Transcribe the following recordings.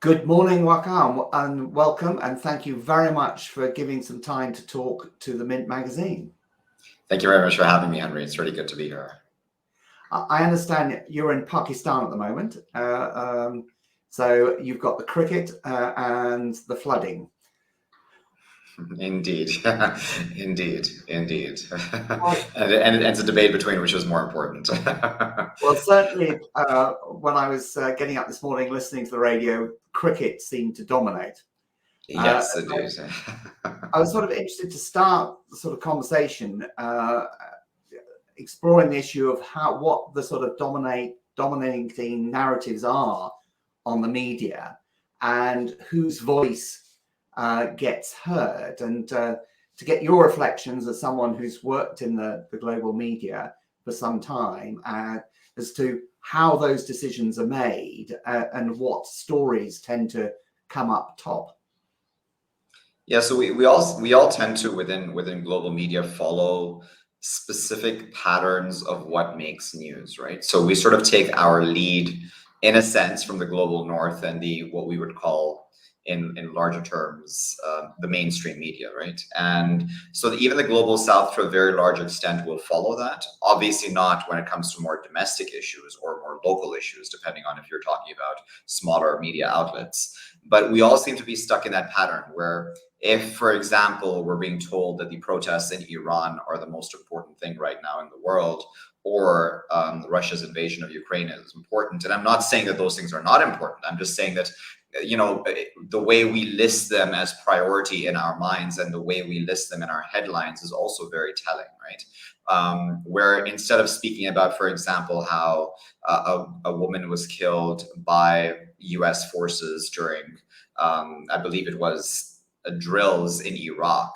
Good morning, Waqar, and welcome, and thank you very much for giving some time to talk to the Mint magazine. Thank you very much for having me, Henry. It's really good to be here. I understand you're in Pakistan at the moment, so you've got the cricket and the flooding. Indeed, indeed. And it's a debate between which is more important. Well, certainly, when I was getting up this morning listening to the radio, cricket seemed to dominate. Yes, it is. I was sort of interested to start the sort of conversation exploring the issue of what the sort of dominating narratives are on the media and whose voice gets heard, and to get your reflections as someone who's worked in the global media for some time as to how those decisions are made and what stories tend to come up top. Yeah, so we all tend to within global media follow specific patterns of what makes news, right? So we sort of take our lead in a sense from the global north and the what we would call in larger terms the mainstream media, right? And so even the global south to a very large extent will follow that. Obviously not when it comes to more domestic issues or more local issues, depending on if you're talking about smaller media outlets. But we all seem to be stuck in that pattern where if, for example, we're being told that the protests in Iran are the most important thing right now in the world, or Russia's invasion of Ukraine is important. And I'm not saying that those things are not important. I'm just saying that, you know, the way we list them as priority in our minds and the way we list them in our headlines is also very telling, right? Where instead of speaking about, for example, how a woman was killed by US forces during, I believe it was drills in Iraq,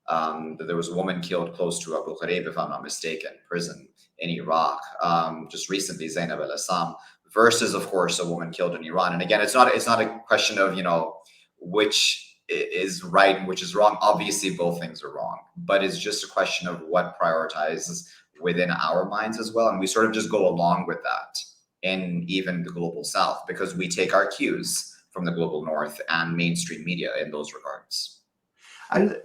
that there was a woman killed close to Abu Ghraib, if I'm not mistaken, prison in Iraq, just recently, Zainab al-Assam, versus, of course, a woman killed in Iran. And again, it's not a question of, you know, which is right and which is wrong. Obviously, both things are wrong, but it's just a question of what prioritizes within our minds as well. And we sort of just go along with that in even the global south because we take our cues from the global north and mainstream media in those regards. And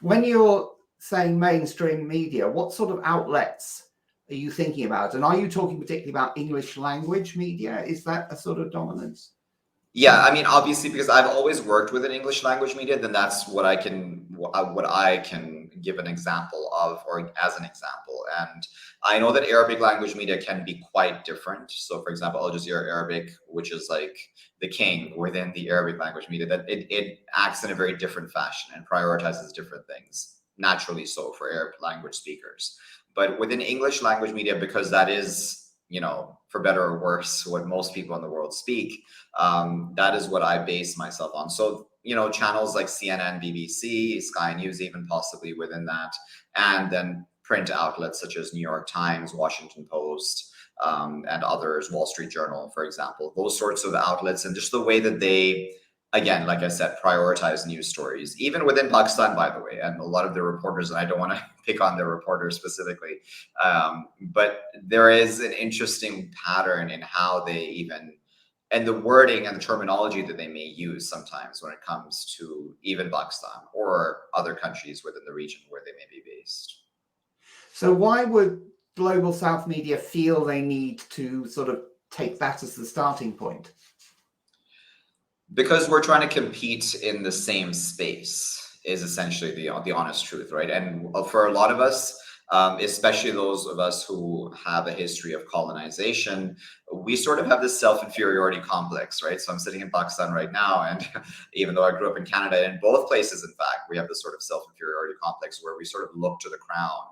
when you're saying mainstream media, what sort of outlets are you thinking about? And are you talking particularly about English language media? Is that a sort of dominance? Yeah, I mean, obviously, because I've always worked with an English language media, then that's what I can give an example of, or as an example. And I know that Arabic language media can be quite different. So, for example, Al Jazeera Arabic, which is like the king within the Arabic language media, that it acts in a very different fashion and prioritizes different things, naturally so for Arab language speakers. But within English language media, because that is, you know, for better or worse, what most people in the world speak, that is what I base myself on. So, you know, channels like CNN, BBC, Sky News, even possibly within that, and then print outlets such as New York Times, Washington Post, and others, Wall Street Journal, for example, those sorts of outlets, and just the way that they, again, like I said, prioritize news stories, even within Pakistan, by the way, and a lot of the reporters, and I don't want to pick on the reporters specifically, but there is an interesting pattern in how they even, and the wording and the terminology that they may use sometimes when it comes to even Pakistan or other countries within the region where they may be based. So why would Global South media feel they need to sort of take that as the starting point? Because we're trying to compete in the same space is essentially the honest truth, right? And for a lot of us, especially those of us who have a history of colonization, we sort of have this self-inferiority complex, right? So I'm sitting in Pakistan right now, and even though I grew up in Canada, in both places, in fact, we have this sort of self-inferiority complex where we sort of look to the crown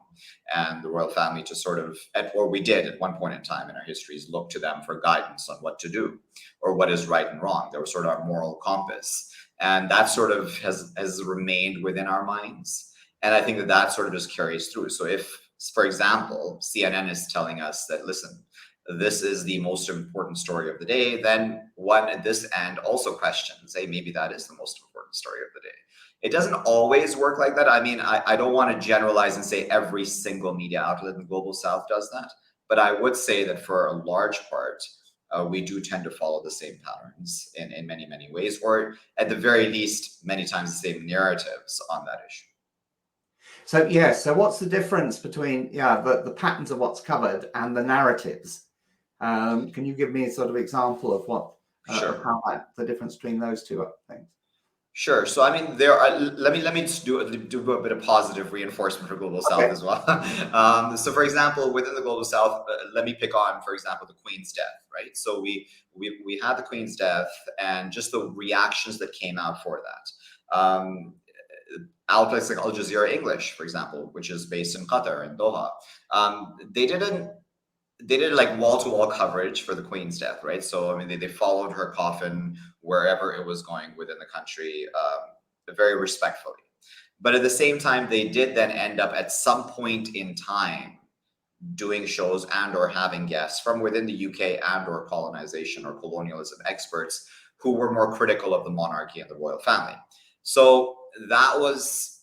and the royal family to sort of, or we did at one point in time in our histories, look to them for guidance on what to do or what is right and wrong. They were sort of our moral compass. And that sort of has remained within our minds. And I think that sort of just carries through. So if, for example, CNN is telling us that, listen, this is the most important story of the day, then one at this end also questions, hey, maybe that is the most important story of the day. It doesn't always work like that. I mean, I don't want to generalize and say every single media outlet in the Global South does that. But I would say that for a large part, we do tend to follow the same patterns in many, many ways, or at the very least, many times the same narratives on that issue. So yes, so what's the difference between the patterns of what's covered and the narratives? Can you give me a sort of example of what of how the difference between those two things? Sure. So I mean, there are. Let me just do a bit of positive reinforcement for Global South as well. So, for example, within the Global South, let me pick on, for example, the Queen's death. Right. So we had the Queen's death and just the reactions that came out for that. Outlets like Al Jazeera English, for example, which is based in Qatar in Doha, they did like wall-to-wall coverage for the Queen's death, right? So I mean, they followed her coffin wherever it was going within the country, very respectfully. But at the same time, they did then end up at some point in time doing shows and or having guests from within the UK and or colonization or colonialism experts who were more critical of the monarchy and the royal family. So that was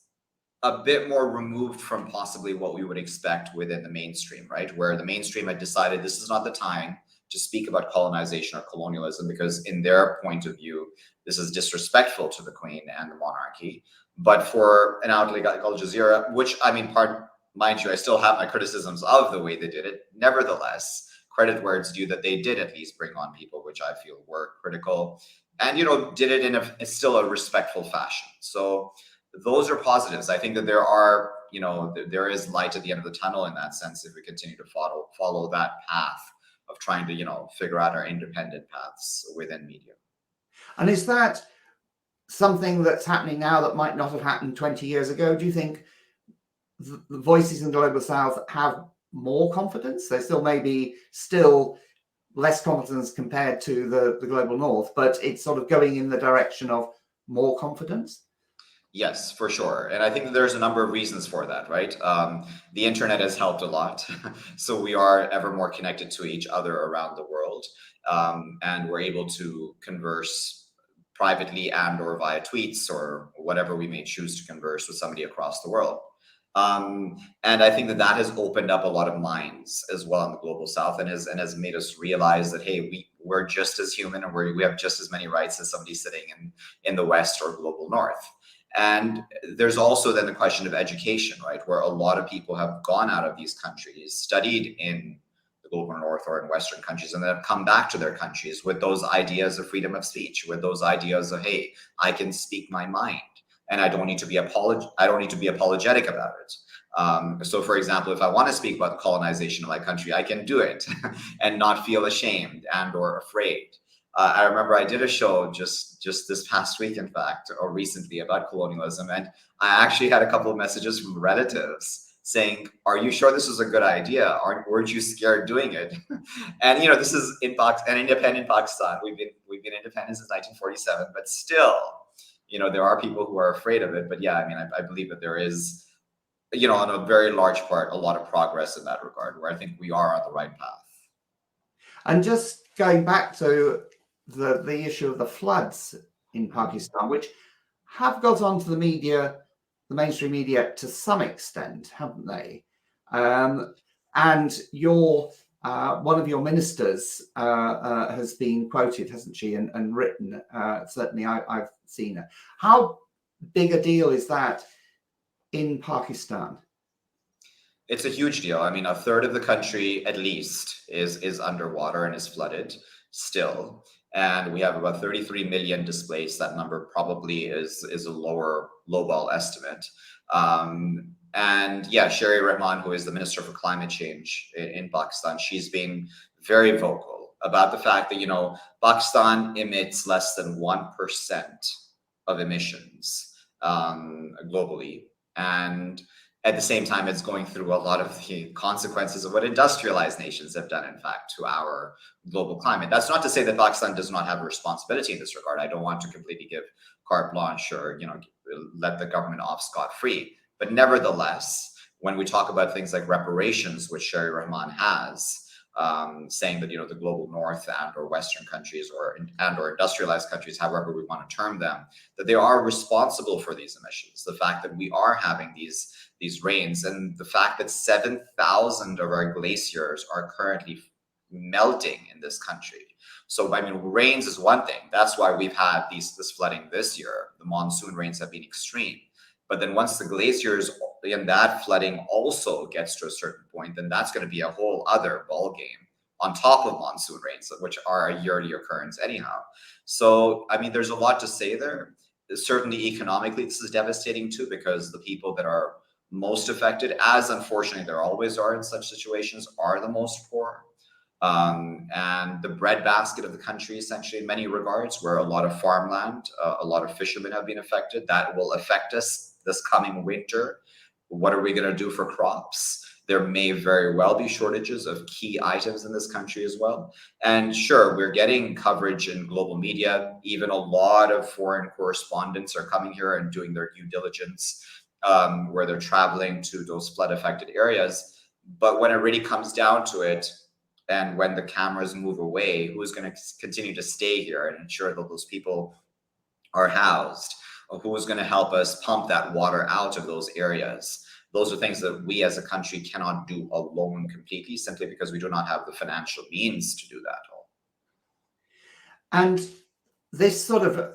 a bit more removed from possibly what we would expect within the mainstream, right? Where the mainstream had decided this is not the time to speak about colonization or colonialism because in their point of view, this is disrespectful to the Queen and the monarchy. But for an outlet like Al Jazeera, which I mean, mind you, I still have my criticisms of the way they did it. Nevertheless, credit where it's due that they did at least bring on people which I feel were critical and, did it in still a respectful fashion. So those are positives. I think that there are, there is light at the end of the tunnel in that sense if we continue to follow that path of trying to, figure out our independent paths within media. And is that something that's happening now that might not have happened 20 years ago? Do you think the voices in the Global South have more confidence? They still maybe less confidence compared to the Global North, but it's sort of going in the direction of more confidence? Yes, for sure. And I think there's a number of reasons for that, right? The internet has helped a lot. So we are ever more connected to each other around the world. And we're able to converse privately and or via tweets or whatever we may choose to converse with somebody across the world. And I think that has opened up a lot of minds as well in the Global South and has made us realize that, hey, we're just as human and we have just as many rights as somebody sitting in the West or Global North. And there's also then the question of education, right? Where a lot of people have gone out of these countries, studied in the Global North or in Western countries, and then have come back to their countries with those ideas of freedom of speech, with those ideas of, hey, I can speak my mind and I don't need to be apologetic about it. So for example, if I want to speak about the colonization of my country, I can do it and not feel ashamed and or afraid. I remember I did a show just this past week, in fact, or recently about colonialism. And I actually had a couple of messages from relatives saying, are you sure this is a good idea? Weren't you scared doing it? And, this is in an independent Pakistan. We've been independent since 1947, but still, there are people who are afraid of it. But yeah, I mean, I believe that there is, on a very large part, a lot of progress in that regard, where I think we are on the right path. And just going back to the issue of the floods in Pakistan, which have got onto the media, the mainstream media, to some extent, haven't they? And one of your ministers has been quoted, hasn't she, and written, certainly I've seen her. How big a deal is that in Pakistan? It's a huge deal. I mean, a third of the country, at least, is underwater and is flooded still. And we have about 33 million displaced. That number probably is a lowball estimate. And yeah, Sherry Rahman, who is the Minister for Climate Change in Pakistan, she's been very vocal about the fact that, Pakistan emits less than 1% of emissions globally. And at the same time, it's going through a lot of the consequences of what industrialized nations have done, in fact, to our global climate. That's not to say that Pakistan does not have a responsibility in this regard. I don't want to completely give carte blanche or, let the government off scot-free. But nevertheless, when we talk about things like reparations, which Sherry Rahman has, saying that, the global north and or Western countries or industrialized countries, however we want to term them, that they are responsible for these emissions. The fact that we are having these rains and the fact that 7,000 of our glaciers are currently melting in this country. So, I mean, rains is one thing. That's why we've had this flooding this year. The monsoon rains have been extreme. But then once the glaciers and that flooding also gets to a certain point, then that's going to be a whole other ball game on top of monsoon rains, which are a yearly occurrence anyhow. So, I mean, there's a lot to say there. Certainly economically, this is devastating too, because the people that are most affected, as unfortunately there always are in such situations, are the most poor. And the breadbasket of the country, essentially, in many regards, where a lot of farmland, a lot of fishermen have been affected. That will affect us this coming winter. What are we going to do for crops? There may very well be shortages of key items in this country as well. And sure, we're getting coverage in global media. Even a lot of foreign correspondents are coming here and doing their due diligence, where they're traveling to those flood affected areas. But when it really comes down to it, and when the cameras move away, who's going to continue to stay here and ensure that those people are housed? Or who's going to help us pump that water out of those areas? Those are things that we as a country cannot do alone completely, simply because we do not have the financial means to do that all. And this sort of,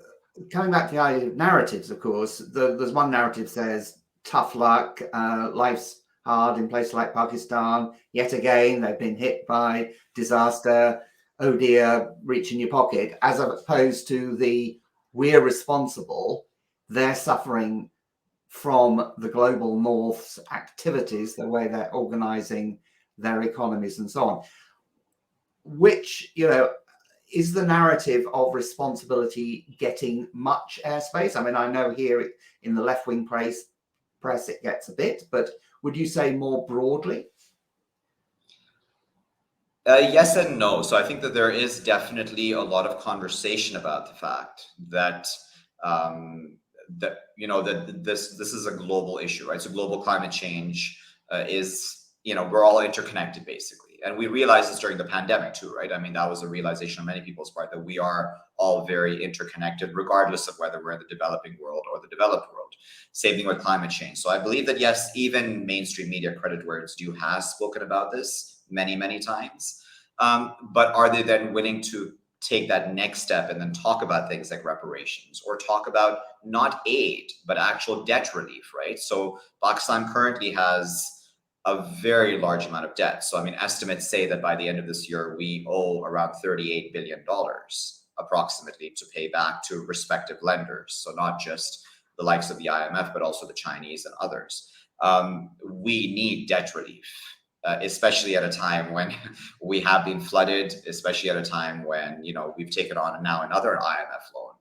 coming back to the idea of narratives, of course, there's one narrative says, tough luck, life's hard in places like Pakistan. Yet again, they've been hit by disaster. Oh dear, reach in your pocket, as opposed to the we're responsible. They're suffering from the global north's activities, the way they're organizing their economies and so on. Which, is the narrative of responsibility getting much airspace? I mean, I know here in the left-wing press it gets a bit, but would you say more broadly? Yes and no. So I think that there is definitely a lot of conversation about the fact that this is a global issue, right? So global climate change is, we're all interconnected basically. And we realized this during the pandemic too, right? I mean, that was a realization on many people's part, that we are all very interconnected, regardless of whether we're in the developing world or the developed world. Same thing with climate change. So I believe that, yes, even mainstream media, credit where it's due, has spoken about this many, many times. But are they then willing to take that next step and then talk about things like reparations, or talk about not aid, but actual debt relief, right? So Pakistan currently has a very large amount of debt. So, I mean, estimates say that by the end of this year, we owe around $38 billion approximately to pay back to respective lenders. So not just the likes of the IMF, but also the Chinese and others. We need debt relief. Especially at a time when we have been flooded, especially at a time when, we've taken on now another IMF loan.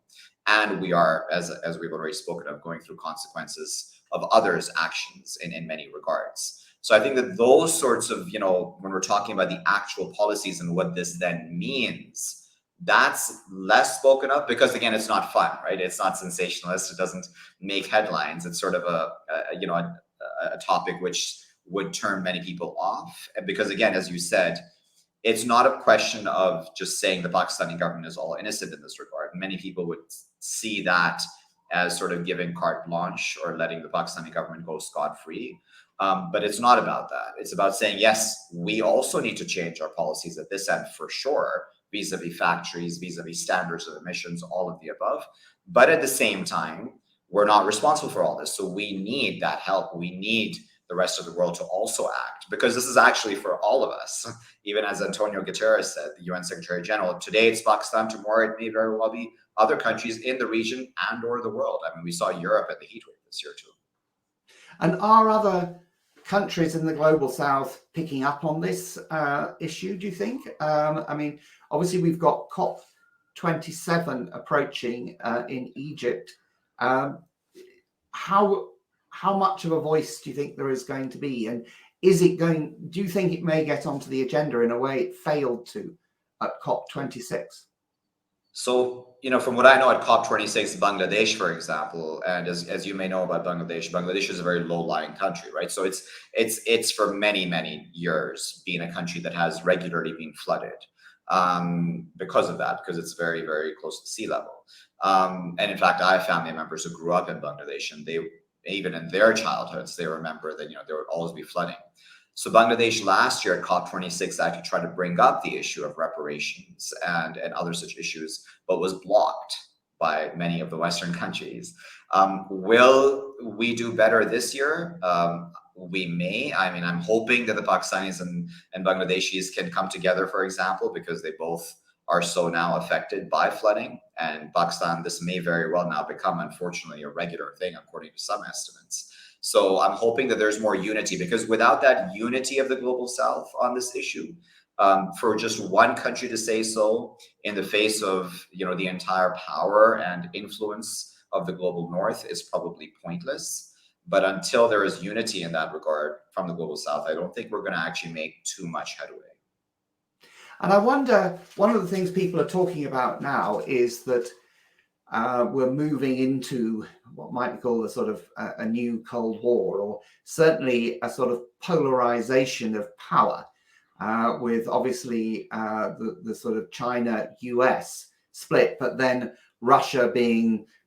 And we are, as we've already spoken of, going through consequences of others' actions in many regards. So I think that those sorts of, when we're talking about the actual policies and what this then means, that's less spoken of, because again, it's not fun, right? It's not sensationalist. It doesn't make headlines. It's sort of a topic which would turn many people off. And because again, as you said, it's not a question of just saying the Pakistani government is all innocent in this regard. Many people would see that as sort of giving carte blanche or letting the Pakistani government go scot-free. But it's not about that. It's about saying, yes, we also need to change our policies at this end for sure, vis-a-vis factories, vis-a-vis standards of emissions, all of the above. But at the same time, we're not responsible for all this. So we need that help. We need the rest of the world to also act, because this is actually for all of us. Even as Antonio Guterres said, the UN Secretary General, today it's Pakistan, tomorrow it may very well be other countries in the region and or the world. I mean, we saw Europe at the heat wave this year too. And are other countries in the global south picking up on this issue, do you think? I mean, obviously we've got COP27 approaching in Egypt. How much of a voice do you think there is going to be? And do you think it may get onto the agenda in a way it failed to at COP26? So, from what I know at COP26, Bangladesh, for example, and as you may know about Bangladesh is a very low-lying country, right? So it's for many, many years been a country that has regularly been flooded because of that, because it's very, very close to sea level. And in fact, I have family members who grew up in Bangladesh, and even in their childhoods, they remember that, there would always be flooding. So Bangladesh last year at COP26 actually tried to bring up the issue of reparations and other such issues, but was blocked by many of the Western countries. Will we do better this year? We may. I mean, I'm hoping that the Pakistanis and Bangladeshis can come together, for example, because they both are so now affected by flooding. And Pakistan, this may very well now become, unfortunately, a regular thing, according to some estimates. So I'm hoping that there's more unity, because without that unity of the global South on this issue, for just one country to say so in the face of, you know, the entire power and influence of the global North is probably pointless. But until there is unity in that regard from the global South, I don't think we're going to actually make too much headway. And I wonder, one of the things people are talking about now is that we're moving into what might be called a sort of a new Cold War, or certainly a sort of polarization of power, with obviously the sort of China-US split, but then Russia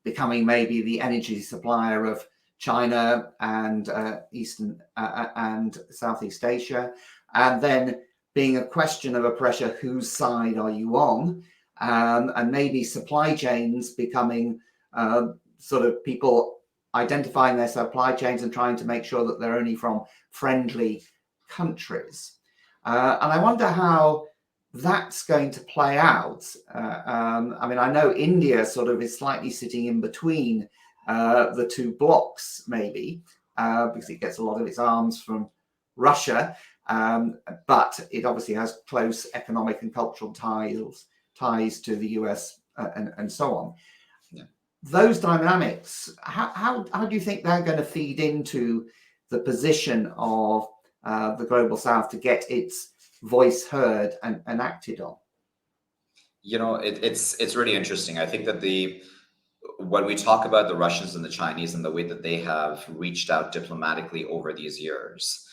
becoming maybe the energy supplier of China and Eastern and Southeast Asia, and then being a question of a pressure, whose side are you on? And maybe supply chains becoming sort of people identifying their supply chains and trying to make sure that they're only from friendly countries. And I wonder how that's going to play out. I mean, I know India sort of is slightly sitting in between the two blocks, maybe, because it gets a lot of its arms from Russia, but it obviously has close economic and cultural ties to the US and so on. Yeah. Those dynamics, how do you think they're going to feed into the position of the global South to get its voice heard and acted on? You know, it's really interesting. I think that when we talk about the Russians and the Chinese and the way that they have reached out diplomatically over these years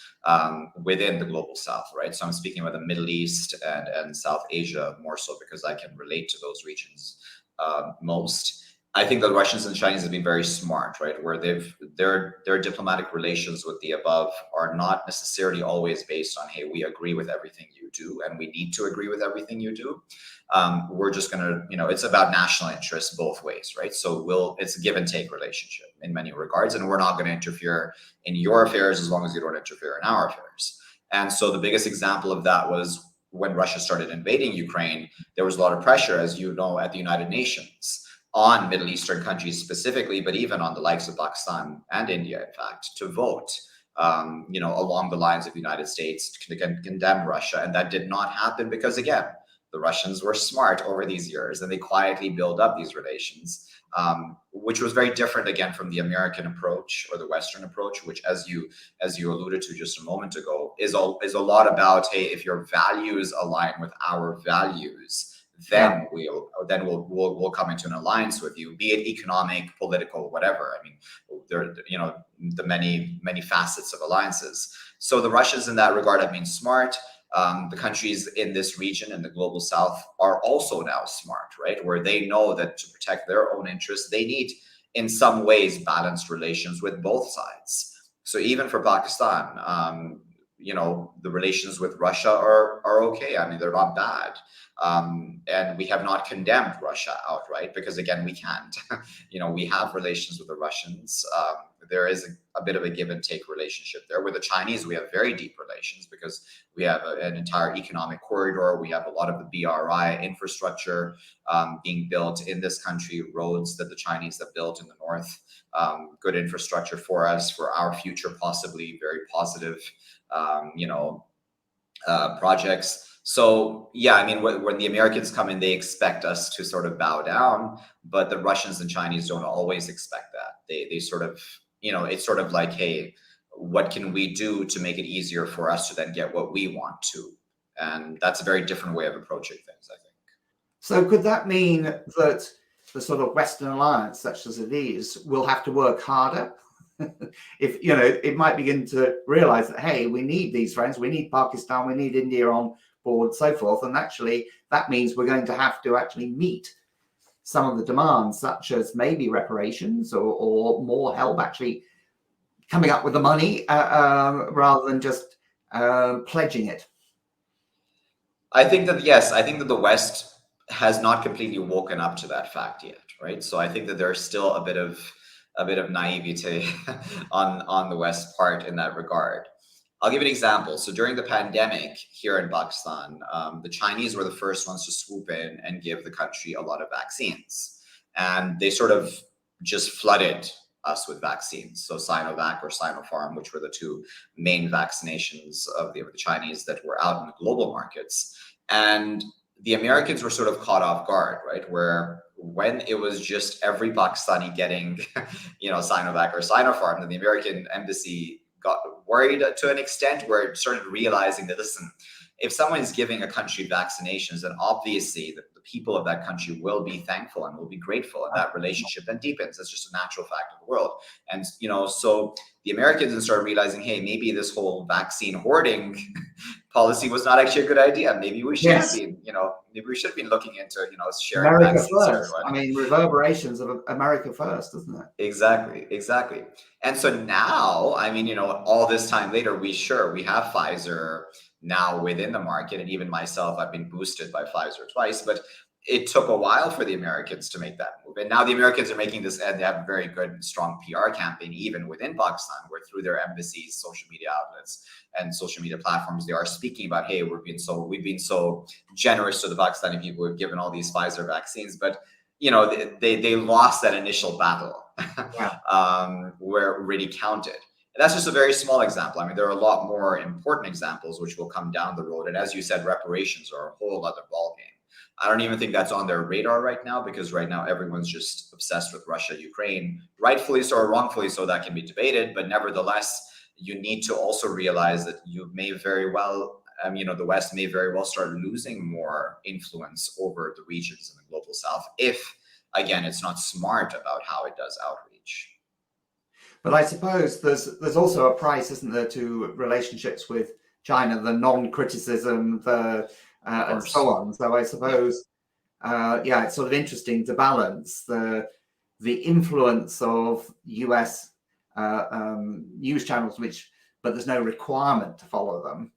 within the global South, right? So I'm speaking about the Middle East and South Asia more so, because I can relate to those regions most. I think the Russians and Chinese have been very smart, right? Where their diplomatic relations with the above are not necessarily always based on, hey, we agree with everything you do and we need to agree with everything you do. We're just going to, you know, it's about national interests both ways, right? So it's a give and take relationship in many regards, and we're not going to interfere in your affairs as long as you don't interfere in our affairs. And so the biggest example of that was when Russia started invading Ukraine. There was a lot of pressure, as you know, at the United Nations on Middle Eastern countries specifically, but even on the likes of Pakistan and India, in fact, to vote, you know, along the lines of the United States to condemn Russia. And that did not happen because, again, the Russians were smart over these years and they quietly build up these relations, which was very different, again, from the American approach or the Western approach, which, as you alluded to just a moment ago, is a lot about, hey, if your values align with our values, then we'll come into an alliance with you, be it economic, political, whatever. I mean, there, you know, the many facets of alliances. So the Russians in that regard have been smart. The countries in this region in the global South are also now smart, right? Where they know that to protect their own interests, they need, in some ways, balanced relations with both sides. So even for Pakistan, you know, the relations with Russia are okay. I mean, they're not bad. And we have not condemned Russia outright because, again, we can't. You know, we have relations with the Russians. There is a bit of a give and take relationship there. With the Chinese, we have very deep relations because we have an entire economic corridor. We have a lot of the BRI infrastructure being built in this country, roads that the Chinese have built in the north, good infrastructure for us, for our future, possibly very positive, you know, projects. So, yeah, I mean, when the Americans come in, they expect us to sort of bow down, but the Russians and Chinese don't always expect that. They sort of, you know, it's sort of like, hey, what can we do to make it easier for us to then get what we want to? And that's a very different way of approaching things, I think. So could that mean that the sort of Western alliance, such as it is, will have to work harder? If, you know, it might begin to realize that, hey, we need these friends, we need Pakistan, we need India on board, so forth. And actually, that means we're going to have to actually meet some of the demands, such as maybe reparations or more help, actually coming up with the money rather than just pledging it? I think that, yes, I think that the West has not completely woken up to that fact yet, right? So I think that there's still a bit of naivete on the West part in that regard. I'll give an example. So during the pandemic here in Pakistan, the Chinese were the first ones to swoop in and give the country a lot of vaccines. And they sort of just flooded us with vaccines. So Sinovac or Sinopharm, which were the two main vaccinations of the Chinese that were out in the global markets. And the Americans were sort of caught off guard, right? Where when it was just every Pakistani getting, Sinovac or Sinopharm, then the American embassy got worried to an extent where it started realizing that, listen, if someone is giving a country vaccinations, then obviously the people of that country will be thankful and will be grateful, and that relationship then deepens. That's just a natural fact of the world. And so the Americans then started realizing, hey, maybe this whole vaccine hoarding policy was not actually a good idea. Maybe we should have been, maybe we should have been looking into, sharing America vaccines to first. everyone. I mean, reverberations of America first, isn't it? Exactly. And so now, I mean, all this time later, we have Pfizer now within the market. And even myself, I've been boosted by Pfizer twice, but it took a while for the Americans to make that move. And now the Americans are making this, and they have a very good and strong PR campaign, even within Pakistan, where through their embassies, social media outlets, and social media platforms, they are speaking about, hey, we've been so generous to the Pakistani people. We've given all these Pfizer vaccines, but they lost that initial battle where it really counted. And that's just a very small example. I mean, there are a lot more important examples which will come down the road. And as you said, reparations are a whole other ballgame. I don't even think that's on their radar right now, because right now everyone's just obsessed with Russia, Ukraine, rightfully so or wrongfully so, that can be debated. But nevertheless, you need to also realize that you may very well, the West may very well start losing more influence over the regions in the global South if, again, it's not smart about how it does outreach. But I suppose there's also a price, isn't there, to relationships with China, the non-criticism, and so on. So I suppose, it's sort of interesting to balance the influence of US news channels, but there's no requirement to follow them.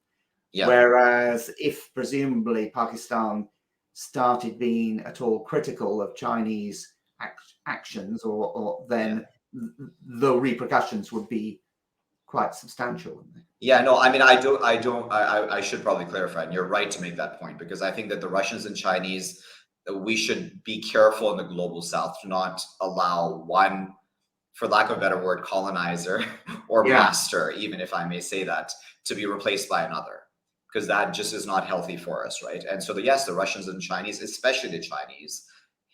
Yeah. Whereas if presumably Pakistan started being at all critical of Chinese actions, or then the repercussions would be quite substantial, wouldn't they? Yeah, no, I mean, I should probably clarify, and you're right to make that point, because I think that the Russians and Chinese, we should be careful in the global South to not allow one, for lack of a better word, colonizer or master, even if I may say that, to be replaced by another, because that just is not healthy for us, right? And so the Russians and Chinese, especially the Chinese,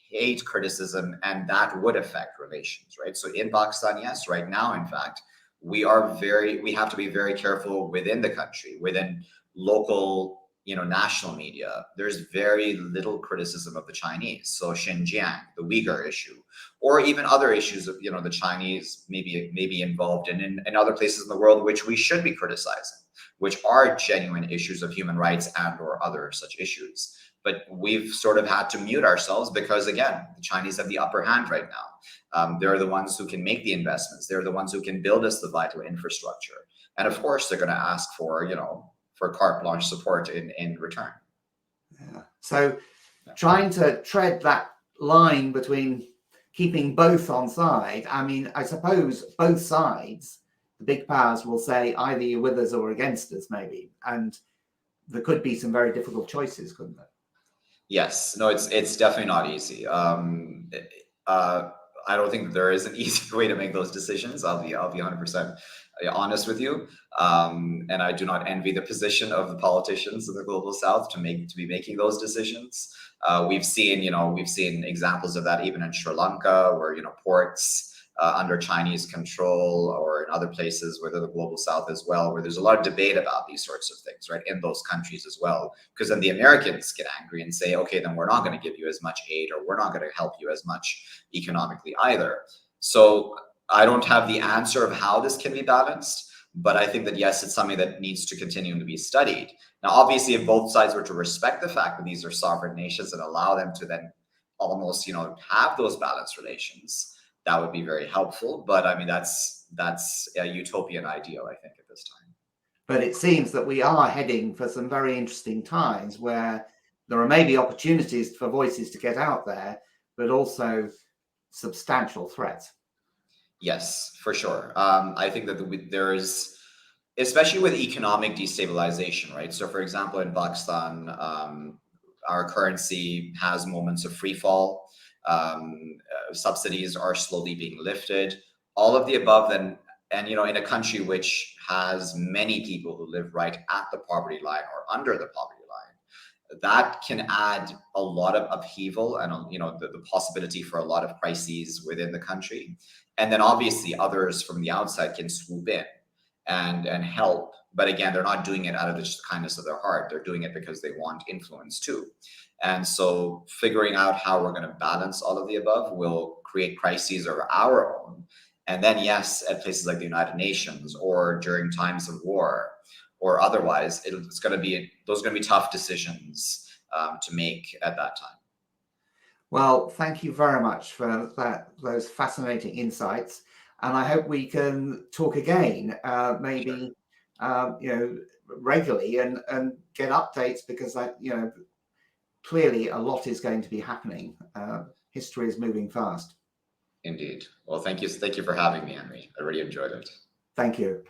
hate criticism, and that would affect relations, right? So in Pakistan, yes, right now, in fact, we have to be very careful within the country, within local, national media. There's very little criticism of the Chinese. So Xinjiang, the Uyghur issue, or even other issues of, the Chinese maybe involved in other places in the world, which we should be criticizing, which are genuine issues of human rights and or other such issues. But we've sort of had to mute ourselves because, again, the Chinese have the upper hand right now. They're the ones who can make the investments. They're the ones who can build us the vital infrastructure. And of course, they're going to ask for, for carte blanche support in return. Yeah. So trying to tread that line between keeping both on side, I mean, I suppose both sides, the big powers will say either you're with us or against us, maybe. And there could be some very difficult choices, couldn't there? Yes, no, it's definitely not easy. I don't think there is an easy way to make those decisions. I'll be 100% honest with you. And I do not envy the position of the politicians in the global South to be making those decisions. We've seen examples of that even in Sri Lanka, where ports under Chinese control, or in other places within the global South as well, where there's a lot of debate about these sorts of things, right, in those countries as well. Because then the Americans get angry and say, okay, then we're not going to give you as much aid, or we're not going to help you as much economically either. So I don't have the answer of how this can be balanced, but I think that, yes, it's something that needs to continue to be studied. Now, obviously, if both sides were to respect the fact that these are sovereign nations and allow them to then almost, have those balanced relations, that would be very helpful. But I mean, that's a utopian ideal, I think, at this time. But it seems that we are heading for some very interesting times where there are maybe opportunities for voices to get out there, but also substantial threats. Yes, for sure. I think that there's, especially with economic destabilization, right? So, for example, in Pakistan, our currency has moments of free fall. Subsidies are slowly being lifted. All of the above, then, and in a country which has many people who live right at the poverty line or under the poverty line, that can add a lot of upheaval and the possibility for a lot of crises within the country. And then obviously others from the outside can swoop in and help. But again, they're not doing it out of the just kindness of their heart. They're doing it because they want influence too. And so figuring out how we're going to balance all of the above will create crises of our own. And then, yes, at places like the United Nations or during times of war or otherwise, those are going to be tough decisions to make at that time. Well, thank you very much for those fascinating insights. And I hope we can talk again, maybe, regularly and get updates, because clearly a lot is going to be happening. History is moving fast. Indeed. Well, thank you for having me, Henry. I really enjoyed it. Thank you.